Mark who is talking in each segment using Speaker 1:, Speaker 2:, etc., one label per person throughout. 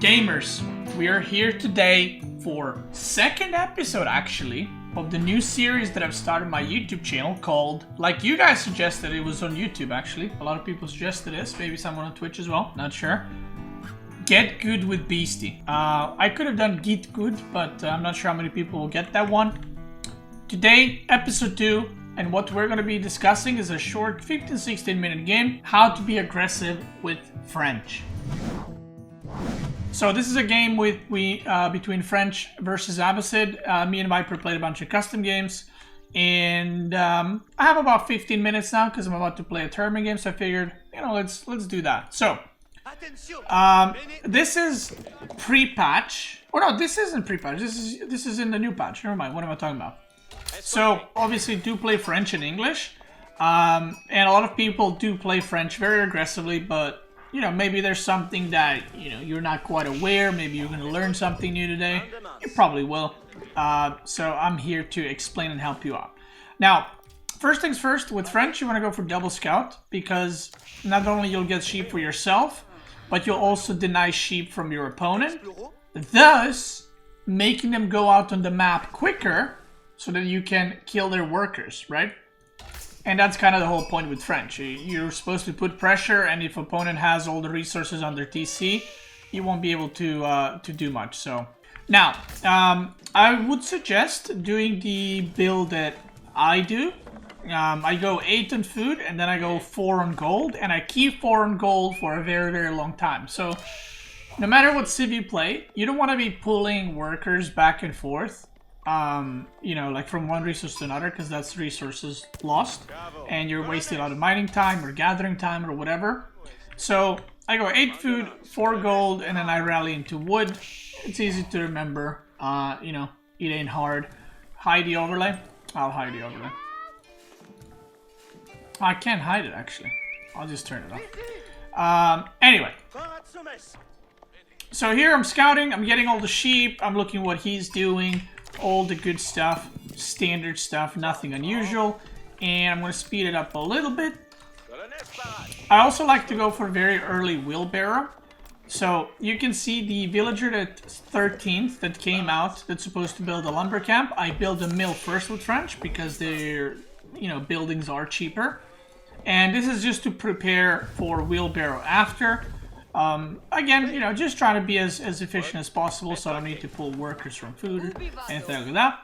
Speaker 1: Gamers, we are here today for second episode actually of the new series that I've started my YouTube channel called, like you guys suggested, it was on YouTube actually. A lot of people suggested this, maybe someone on Twitch as well, not sure. Get Good with Beasty. I could have done Get Good, but I'm not sure how many people will get that one. Today, episode 2, and what we're going to be discussing is a short 15-16 minute game, how to be aggressive with French. So this is a game between French versus Abbasid. Me and Viper played a bunch of custom games, and I have about 15 minutes now because I'm about to play a tournament game. So I figured, let's do that. So this is pre-patch. Oh no, this isn't pre-patch. This is in the new patch. Never mind. What am I talking about? So obviously, do play French and English, and a lot of people do play French very aggressively, but maybe there's something that, you're not quite aware. Maybe you're going to learn something new today. You probably will. So I'm here to explain and help you out. Now, first things first, with French, you want to go for double scout, because not only you'll get sheep for yourself, but you'll also deny sheep from your opponent, thus making them go out on the map quicker so that you can kill their workers, right? And that's kind of the whole point with French. You're supposed to put pressure, and if opponent has all the resources on their TC, you won't be able to do much. So now, I would suggest doing the build that I do. I go 8 on food, and then I go 4 on gold, and I keep 4 on gold for a very, very long time. So no matter what civ you play, you don't want to be pulling workers back and forth. Like from one resource to another, because that's resources lost and you're wasting a lot of mining time or gathering time or whatever. So I go 8 food, 4 gold, and then I rally into wood. It's easy to remember. It ain't hard. Hide the overlay. I'll hide the overlay. I can't hide it actually. I'll just turn it off. Anyway. So here I'm scouting, I'm getting all the sheep, I'm looking what he's doing. All the good stuff, standard stuff, nothing unusual. And I'm going to speed it up a little bit. I also like to go for very early wheelbarrow. So you can see the villager that 13th that came out that's supposed to build a lumber camp. I build a mill first with French because their buildings are cheaper. And this is just to prepare for wheelbarrow after. Again, just trying to be as efficient as possible, so I don't need to pull workers from food, anything like that.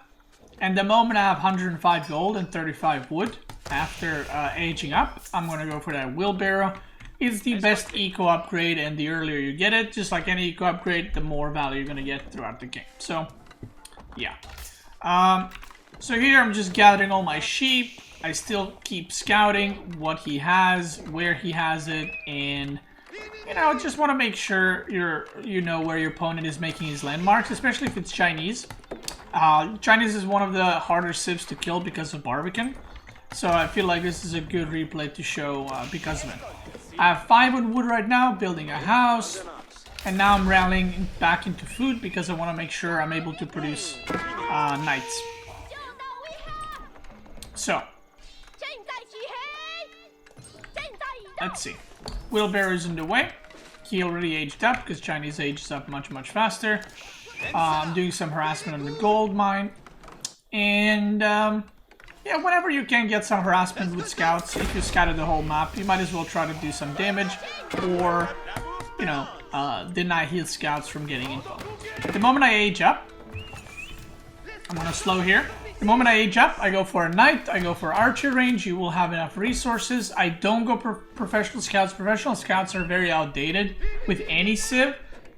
Speaker 1: And the moment I have 105 gold and 35 wood, after aging up, I'm going to go for that wheelbarrow. It's the best eco upgrade, and the earlier you get it, just like any eco upgrade, the more value you're going to get throughout the game. So, yeah. So here I'm just gathering all my sheep. I still keep scouting what he has, where he has it, and just want to make sure you know where your opponent is making his landmarks, especially if it's Chinese. Chinese is one of the harder civs to kill because of Barbican. So I feel like this is a good replay to show because of it. I have 5 on wood right now, building a house. And now I'm rallying back into food because I want to make sure I'm able to produce knights. So, let's see. Wheelbarrow is in the way. He already aged up because Chinese ages up much, much faster. I'm doing some harassment on the gold mine. And, whenever you can get some harassment with scouts, if you scouted the whole map, you might as well try to do some damage or, deny heal scouts from getting info. The moment I age up, I'm going to slow here. The moment I age up, I go for a knight, I go for archer range, you will have enough resources. I don't go for professional scouts. Professional scouts are very outdated with any civ.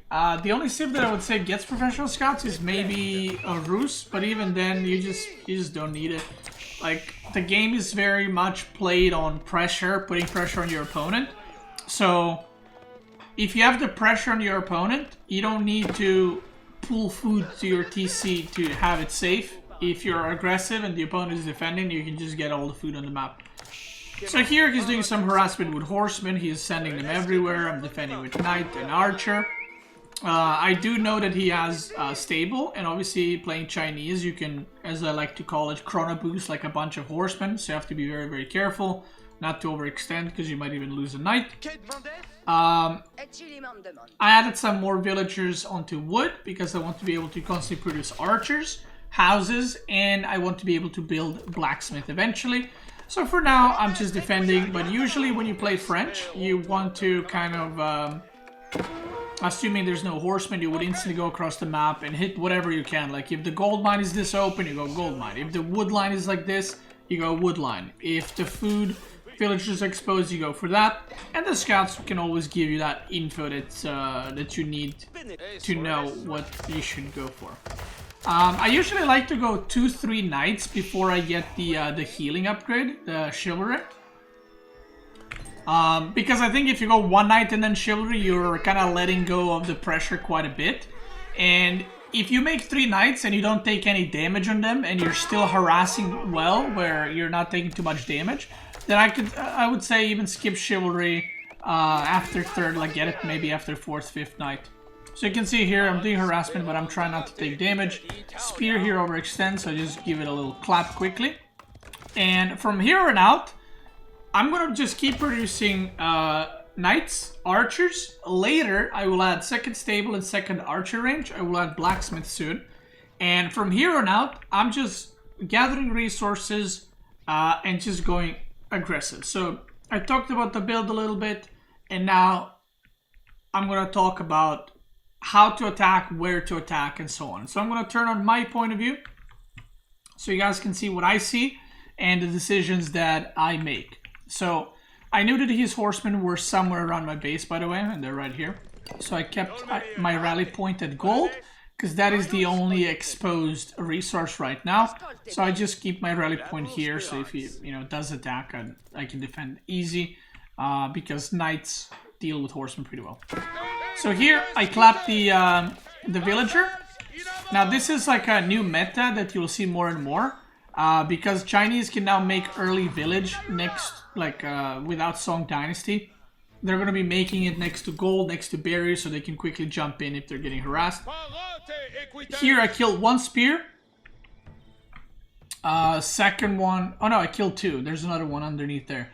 Speaker 1: The only civ that I would say gets professional scouts is maybe a Rus, but even then, you just don't need it. Like, the game is very much played on pressure, putting pressure on your opponent. So, if you have the pressure on your opponent, you don't need to pull food to your TC to have it safe. If you're aggressive and the opponent is defending, you can just get all the food on the map. So here he's doing some harassment with horsemen. He's sending them everywhere. I'm defending with knight and archer. I do know that he has stable, and obviously playing Chinese, you can, as I like to call it, chrono boost like a bunch of horsemen. So you have to be very, very careful. not to overextend because you might even lose a knight. I added some more villagers onto wood because I want to be able to constantly produce archers, houses, and I want to be able to build blacksmith eventually. So for now, I'm just defending, but usually when you play French, you want to kind of, assuming there's no horsemen, you would instantly go across the map and hit whatever you can. Like if the gold mine is this open, you go gold mine. If the wood line is like this, you go wood line. If the food villagers exposed, you go for that. And the scouts can always give you that info that you need to know what you should go for. I usually like to go 2-3 knights before I get the healing upgrade, the chivalry. Because I think if you go 1 knight and then chivalry, you're kind of letting go of the pressure quite a bit. And if you make 3 knights and you don't take any damage on them and you're still harassing well, where you're not taking too much damage, then I would say even skip chivalry after 3rd, like get it maybe after 4th, 5th knight. So you can see here I'm doing harassment, but I'm trying not to take damage. Spear here overextends, so I just give it a little clap quickly. And from here on out, I'm gonna just keep producing knights, archers. Later, I will add 2nd stable and 2nd archer range. I will add blacksmith soon. And from here on out, I'm just gathering resources and just going aggressive. So I talked about the build a little bit, and now I'm gonna talk about how to attack, where to attack, and so on. So I'm going to turn on my point of view so you guys can see what I see and the decisions that I make. So I knew that his horsemen were somewhere around my base, by the way, and they're right here. So I kept my rally point at gold because that is the only exposed resource right now. So I just keep my rally point here, so if he does attack, I can defend easy because knights deal with horsemen pretty well. So here I clap the villager. Now this is like a new meta that you'll see more and more because Chinese can now make early village next, like without Song Dynasty. They're going to be making it next to gold, next to barriers, so they can quickly jump in if they're getting harassed. Here I killed 1 spear. Second one, oh no, I killed 2. There's another one underneath there.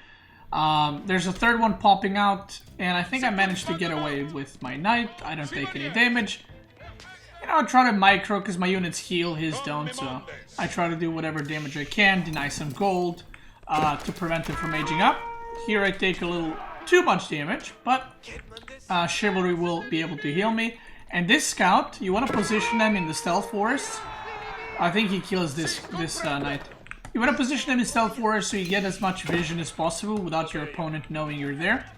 Speaker 1: There's a 3rd one popping out, and I think I managed to get away with my knight. I don't take any damage. I try to micro because my units heal, his don't, so I try to do whatever damage I can, deny some gold to prevent him from aging up. Here I take a little too much damage, but chivalry will be able to heal me. And this scout, you want to position them in the stealth forest. I think he kills this knight. You want to position them in stealth forest so you get as much vision as possible without your opponent knowing you're there.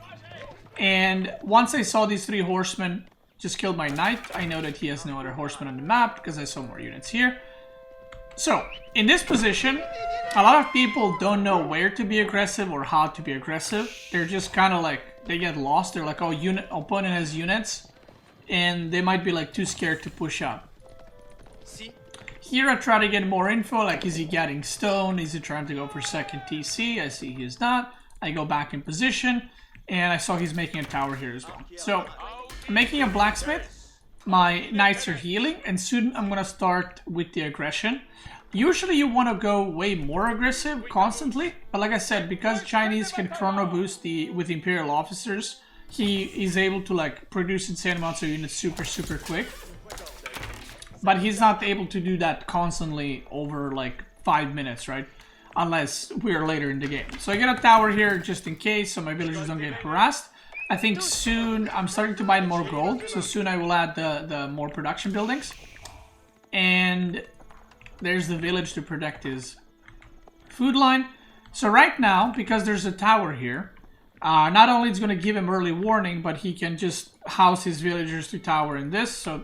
Speaker 1: And once I saw these 3 horsemen just killed my knight, I know that he has no other horsemen on the map because I saw more units here. So, in this position, a lot of people don't know where to be aggressive or how to be aggressive. They're just kind of like, they get lost. They're like, oh, opponent has units, and they might be like too scared to push up. Here I try to get more info, like is he getting stone, is he trying to go for 2nd TC, I see he's not. I go back in position, and I saw he's making a tower here as well. So, I'm making a blacksmith, my knights are healing, and soon I'm gonna start with the aggression. Usually you want to go way more aggressive constantly, but like I said, because Chinese can chrono boost with Imperial officers, he is able to like produce insane amounts of units super quick. But he's not able to do that constantly over like 5 minutes, right? Unless we're later in the game. So I get a tower here just in case, so my villagers don't get harassed. I think soon I'm starting to mine more gold, so soon I will add the more production buildings. And there's the village to protect his food line. So right now, because there's a tower here, not only it's going to give him early warning, but he can just house his villagers to tower in this. So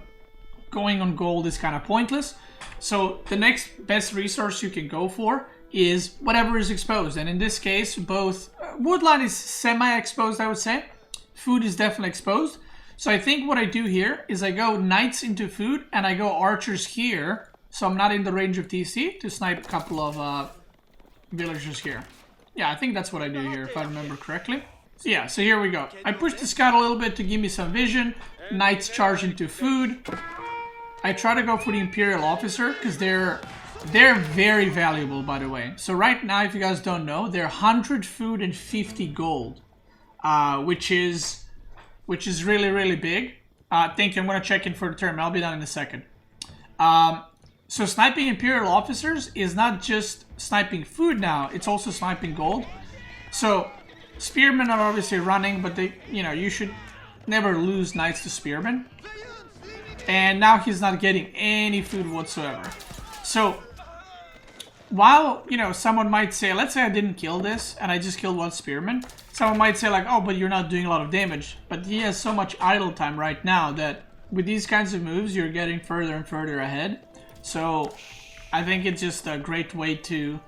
Speaker 1: going on gold is kind of pointless. So the next best resource you can go for is whatever is exposed. And in this case, both woodline is semi-exposed, I would say. Food is definitely exposed. So I think what I do here is I go knights into food and I go archers here. So I'm not in the range of TC to snipe a couple of villagers here. Yeah, I think that's what I do here if I remember correctly. So yeah, so here we go. I push the scout a little bit to give me some vision. Knights charge into food. I try to go for the Imperial officer because they're They're very valuable, by the way. So right now, if you guys don't know, they're 100 food and 50 gold, which is really, really big. Thank you. I'm going to check in for the term. I'll be done in a second. So sniping Imperial officers is not just sniping food now. It's also sniping gold. So spearmen are obviously running, but they, you should never lose knights to spearmen. And now he's not getting any food whatsoever. So while, someone might say, let's say I didn't kill this and I just killed one spearman. Someone might say like, oh, but you're not doing a lot of damage. But he has so much idle time right now that with these kinds of moves, you're getting further and further ahead. So I think it's just a great way to,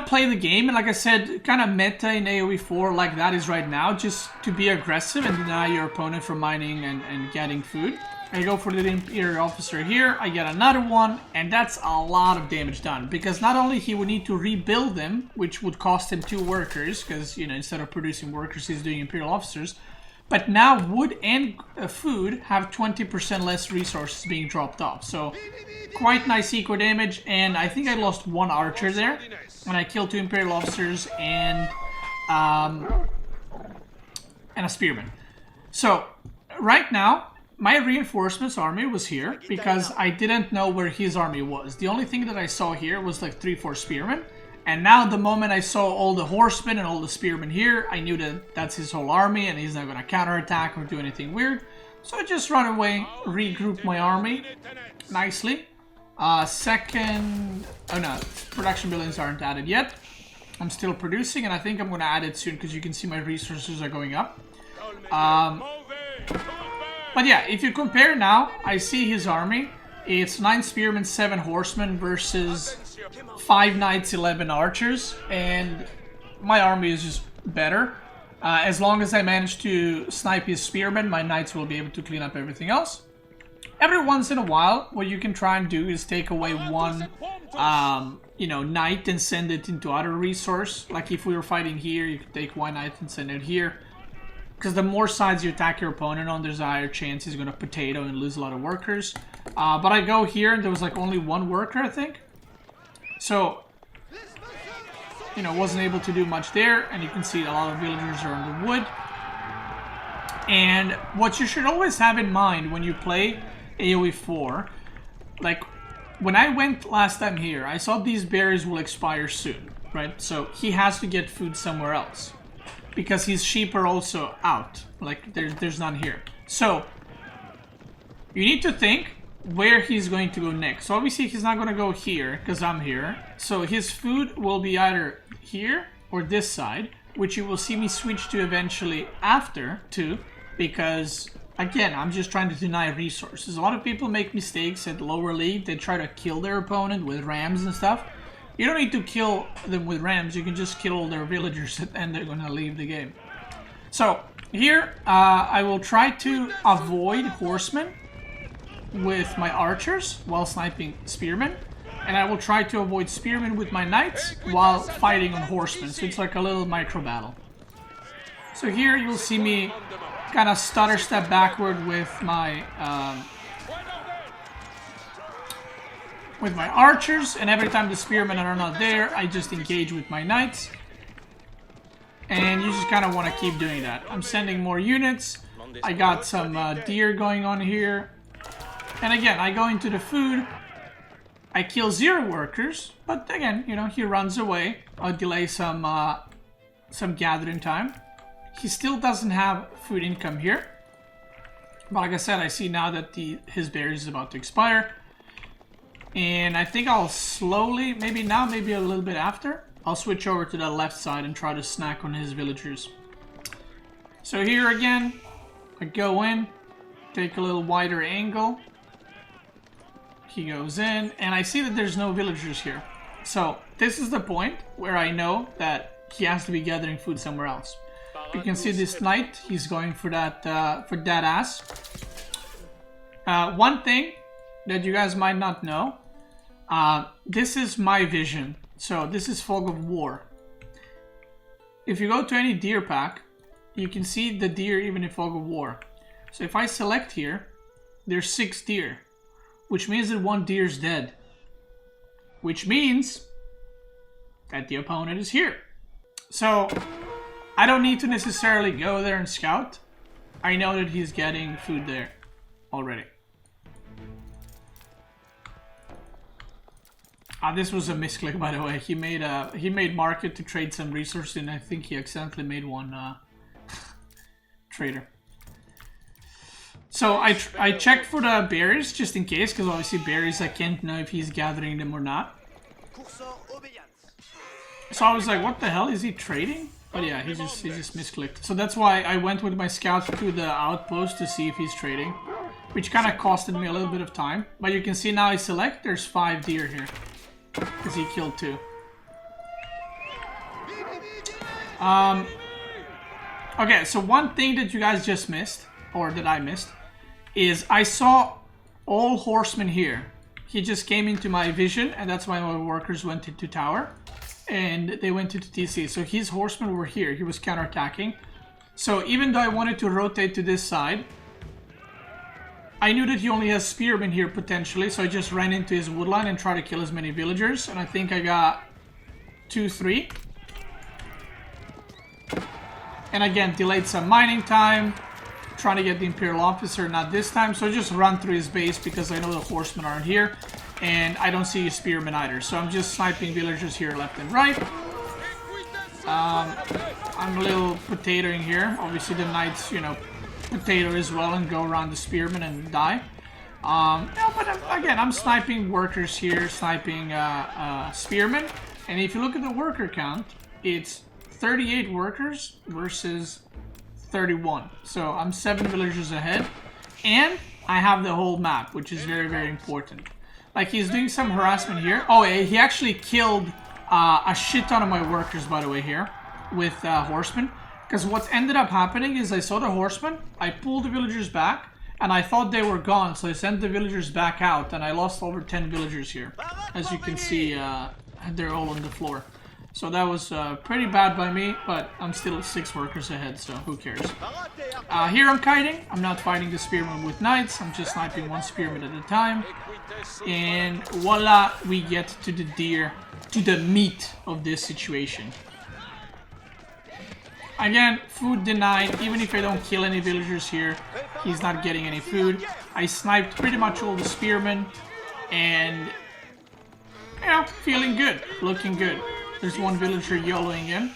Speaker 1: play the game. And like I said, kind of meta in AoE 4 like that is right now, just to be aggressive and deny your opponent from mining and getting food. I go for the Imperial officer here, I get another one, and that's a lot of damage done. Because not only he would need to rebuild them, which would cost him 2 workers, because, instead of producing workers, he's doing Imperial officers. But now wood and food have 20% less resources being dropped off. So, quite nice eco damage, and I think I lost 1 archer there. And I killed 2 Imperial officers and a spearman. So, right now, my reinforcements army was here because I didn't know where his army was. The only thing that I saw here was like 3-4 spearmen. And now the moment I saw all the horsemen and all the spearmen here, I knew that that's his whole army and he's not going to counterattack or do anything weird. So I just run away, regroup my army nicely. Production buildings aren't added yet. I'm still producing and I think I'm going to add it soon because you can see my resources are going up. But yeah, if you compare now, I see his army. It's 9 spearmen, 7 horsemen versus 5 knights, 11 archers. And my army is just better. As long as I manage to snipe his spearmen, my knights will be able to clean up everything else. Every once in a while, what you can try and do is take away one, knight and send it into other resource. Like if we were fighting here, you could take 1 knight and send it here. Because the more sides you attack your opponent on, there's a higher chance he's going to potato and lose a lot of workers. But I go here and there was like only 1 worker, I think. So, wasn't able to do much there. And you can see a lot of villagers are on the wood. And what you should always have in mind when you play AoE 4, like when I went last time here, I saw these berries will expire soon, right? So he has to get food somewhere else. Because his sheep are also out. Like, there's none here. So, you need to think where he's going to go next. So, obviously, he's not going to go here, because I'm here. So, his food will be either here or this side, which you will see me switch to eventually after, too. Because, again, I'm just trying to deny resources. A lot of people make mistakes at lower league. They try to kill their opponent with rams and stuff. You don't need to kill them with rams, you can just kill all their villagers and they're gonna leave the game. So, here, I will try to avoid horsemen with my archers while sniping spearmen. And I will try to avoid spearmen with my knights while fighting on horsemen. So it's like a little micro battle. So here you'll see me kind of stutter step backward with my archers, and every time the spearmen are not there, I just engage with my knights. And you just kind of want to keep doing that. I'm sending more units. I got some deer going on here. And again, I go into the food. I kill 0 workers, but again, he runs away. I'll delay some gathering time. He still doesn't have food income here. But like I said, I see now that his berries is about to expire. And I think I'll slowly, maybe now, maybe a little bit after, I'll switch over to the left side and try to snack on his villagers. So here again, I go in, take a little wider angle. He goes in, and I see that there's no villagers here. So this is the point where I know that he has to be gathering food somewhere else. You can see this knight, he's going for that ass. One thing that you guys might not know, this is my vision. So this is Fog of War. If you go to any deer pack, you can see the deer even in Fog of War. So if I select here, there's 6 deer, which means that 1 deer is dead. which means that the opponent is here. So I don't need to necessarily go there and scout. I know that he's getting food there already. This was a misclick, by the way. He made market to trade some resources, and I think he accidentally made one trader. So I checked for the berries just in case, because obviously berries I can't know if he's gathering them or not. So I was like, what the hell, is he trading? But yeah, he just misclicked. So that's why I went with my scouts to the outpost to see if he's trading, which kind of costed me a little bit of time. But you can see now I select, there's 5 deer here, because he killed 2. Okay, so one thing that you guys just missed, or that I missed, is I saw all horsemen here. He just came into my vision, and that's why my workers went into tower, and they went into TC. So his horsemen were here. He was counterattacking. So even though I wanted to rotate to this side, I knew that he only has spearmen here potentially, so I just ran into his woodline and tried to kill as many villagers, and I think I got 2, 3. And again, delayed some mining time, trying to get the Imperial Officer, not this time, so I just run through his base because I know the horsemen aren't here, and I don't see a spearman either, so I'm just sniping villagers here left and right. I'm a little potatoing here. Obviously the knights, you know, potato as well and go around the spearmen and die. Yeah, but again, I'm sniping workers here, sniping spearmen, and if you look at the worker count, it's 38 workers versus 31. So I'm 7 villagers ahead, and I have the whole map, which is very, very important. Like, he's doing some harassment here. Oh, he actually killed a shit ton of my workers, by the way, here with horsemen. Because what ended up happening is I saw the horsemen, I pulled the villagers back, and I thought they were gone, so I sent the villagers back out, and I lost over 10 villagers here. As you can see, they're all on the floor. So that was pretty bad by me, but I'm still 6 workers ahead, so who cares. Here I'm kiting. I'm not fighting the spearmen with knights. I'm just sniping 1 spearman at a time. And voila, we get to the deer, to the meat of this situation. Again, food denied. Even if I don't kill any villagers here, he's not getting any food. I sniped pretty much all the spearmen, and, you know, feeling good, looking good. There's 1 villager YOLOing in.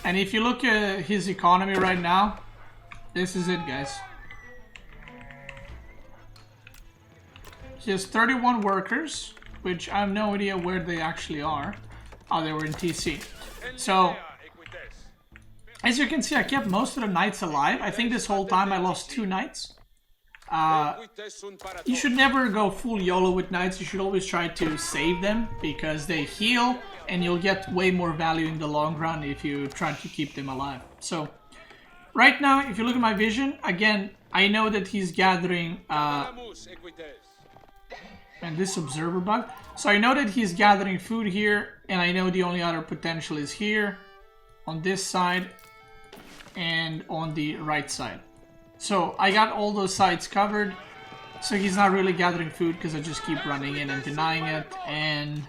Speaker 1: And if you look at his economy right now, this is it, guys. He has 31 workers, which I have no idea where they actually are. Oh, they were in TC. So, as you can see, I kept most of the knights alive. I think this whole time I lost 2 knights. You should never go full YOLO with knights. You should always try to save them because they heal and you'll get way more value in the long run if you try to keep them alive. So right now, if you look at my vision, again, I know that he's gathering and this observer bug. So I know that he's gathering food here, and I know the only other potential is here on this side and on the right side. So I got all those sides covered, so he's not really gathering food because I just keep running in and denying it. And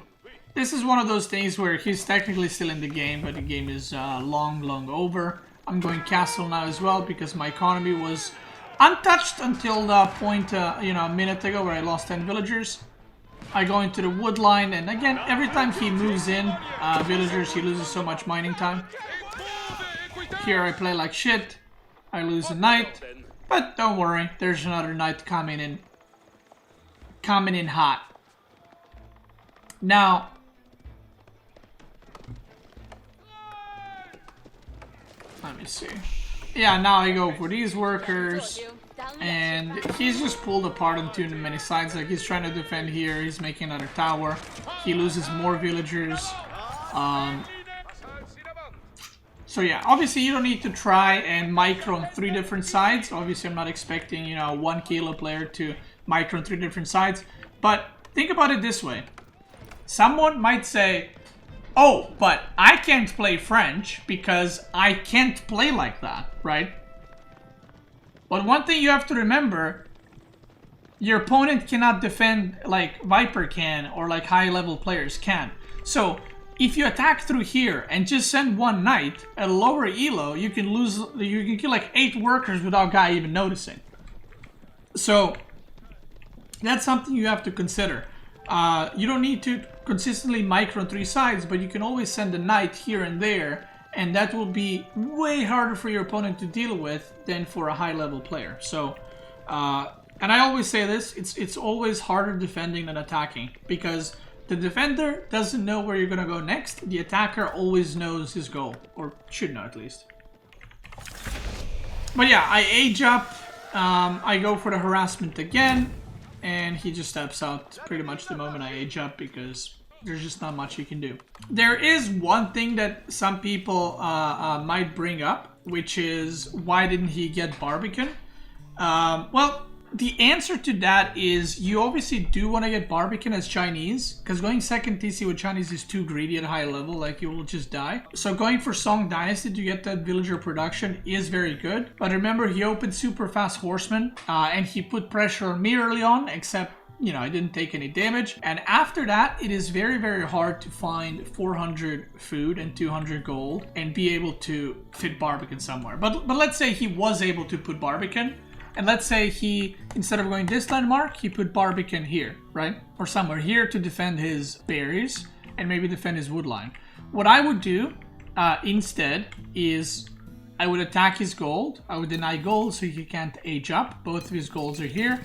Speaker 1: this is one of those things where he's technically still in the game, but the game is long over. I'm going castle now as well because my economy was untouched until the point, you know, a minute ago where I lost 10 villagers. I go into the wood line, and again, every time he moves in villagers, he loses so much mining time. Here I play like shit. I lose a knight. But don't worry, there's another knight coming in hot. Now, let me see. Yeah, now I go for these workers, and he's just pulled apart on too many sides. Like, he's trying to defend here, he's making another tower. He loses more villagers. So yeah, obviously you don't need to try and micro on 3 different sides. Obviously I'm not expecting, you know, a 1 kilo player to micro on 3 different sides. But think about it this way. Someone might say, oh, but I can't play French because I can't play like that, right? But one thing you have to remember, your opponent cannot defend like Viper can or like high level players can. So if you attack through here and just send one knight at a lower elo, you can kill like 8 workers without guy even noticing. So that's something you have to consider. You don't need to consistently micro on 3 sides, but you can always send a knight here and there, and that will be way harder for your opponent to deal with than for a high level player. So and I always say this, it's always harder defending than attacking, because the defender doesn't know where you're gonna go next. The attacker always knows his goal, or should know at least. But yeah, I age up, I go for the harassment again, and he just steps out pretty much the moment I age up, because there's just not much you can do. There is one thing that some people might bring up, which is, why didn't he get Barbican? Well, the answer to that is, you obviously do want to get Barbican as Chinese, because going second TC with Chinese is too greedy at high level, like you will just die. So going for Song Dynasty to get that villager production is very good. But remember, he opened super fast horsemen, and he put pressure on me early on, except, you know, I didn't take any damage. And after that, it is very, very hard to find 400 food and 200 gold and be able to fit Barbican somewhere. But let's say he was able to put Barbican. And let's say he, instead of going this landmark, he put Barbican here, right? Or somewhere here to defend his berries and maybe defend his wood line. What I would do instead is I would attack his gold. I would deny gold so he can't age up. Both of his golds are here.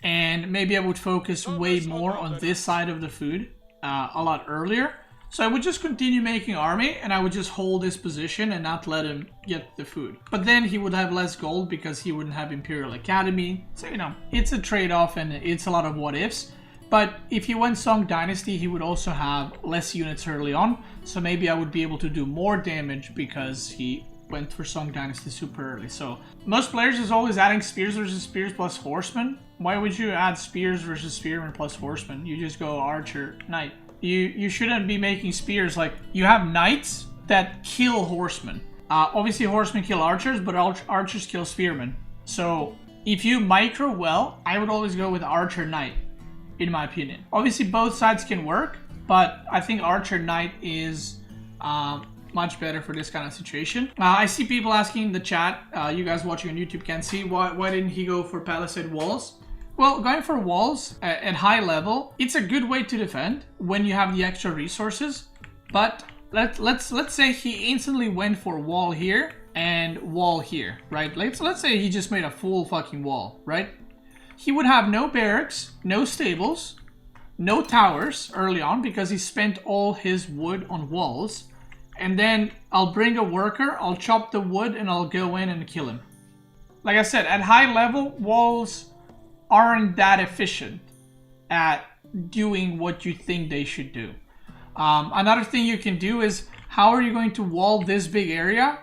Speaker 1: And maybe I would focus way more on this side of the food a lot earlier. So I would just continue making army, and I would just hold this position and not let him get the food. But then he would have less gold because he wouldn't have Imperial Academy. So, you know, it's a trade-off and it's a lot of what-ifs. But if he went Song Dynasty, he would also have less units early on. So maybe I would be able to do more damage because he went for Song Dynasty super early. So most players is always adding spears versus spears plus horsemen. Why would you add spears versus spearmen plus horsemen? You just go archer, knight. You shouldn't be making spears. Like, you have knights that kill horsemen. Obviously horsemen kill archers, but archers kill spearmen. So if you micro well, I would always go with archer knight, in my opinion. Obviously both sides can work, but I think archer knight is much better for this kind of situation. I see people asking in the chat, you guys watching on YouTube can see, why didn't he go for palisade walls? Well, going for walls at high level, it's a good way to defend when you have the extra resources. But let's say he instantly went for wall here and wall here, right? Let's say he just made a full fucking wall, right? He would have no barracks, no stables, no towers early on because he spent all his wood on walls. And then I'll bring a worker, I'll chop the wood, and I'll go in and kill him. Like I said, at high level, walls aren't that efficient at doing what you think they should do. Another thing you can do is, how are you going to wall this big area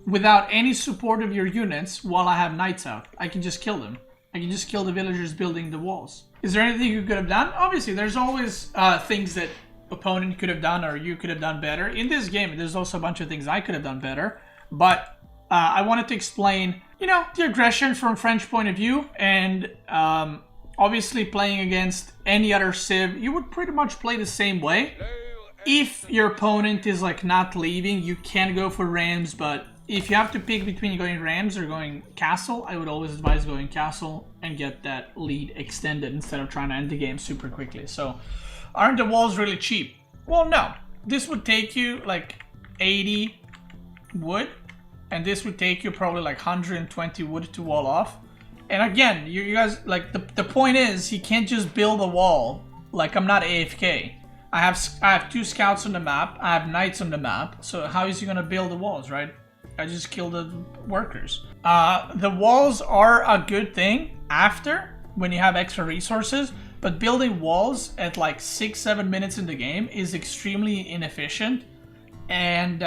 Speaker 1: without any support of your units while I have knights out? I can just kill them. I can just kill the villagers building the walls. Is there anything you could have done? Obviously, there's always things that opponent could have done or you could have done better. In this game, there's also a bunch of things I could have done better. But I wanted to explain, you know, the aggression from French point of view, and obviously playing against any other civ, you would pretty much play the same way. If your opponent is like not leaving, you can go for rams, but if you have to pick between going rams or going castle, I would always advise going castle and get that lead extended instead of trying to end the game super quickly. So, aren't the walls really cheap? Well, no. This would take you like 80 wood. And this would take you probably like 120 wood to wall off. And again, you guys, like, the point is, he can't just build a wall. Like, I'm not AFK. I have 2 scouts on the map. I have knights on the map. So how is he gonna build the walls, right? I just kill the workers. The walls are a good thing after, when you have extra resources. But building walls at like 6-7 minutes in the game is extremely inefficient. And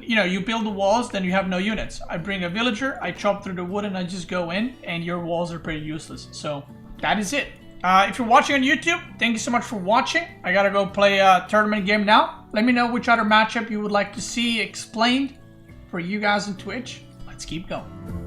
Speaker 1: you know, you build the walls, then you have no units. I bring a villager, I chop through the wood, and I just go in, and your walls are pretty useless. So that is it. If you're watching on YouTube, thank you so much for watching. I gotta go play a tournament game now. Let me know which other matchup you would like to see explained for you guys on Twitch. Let's keep going.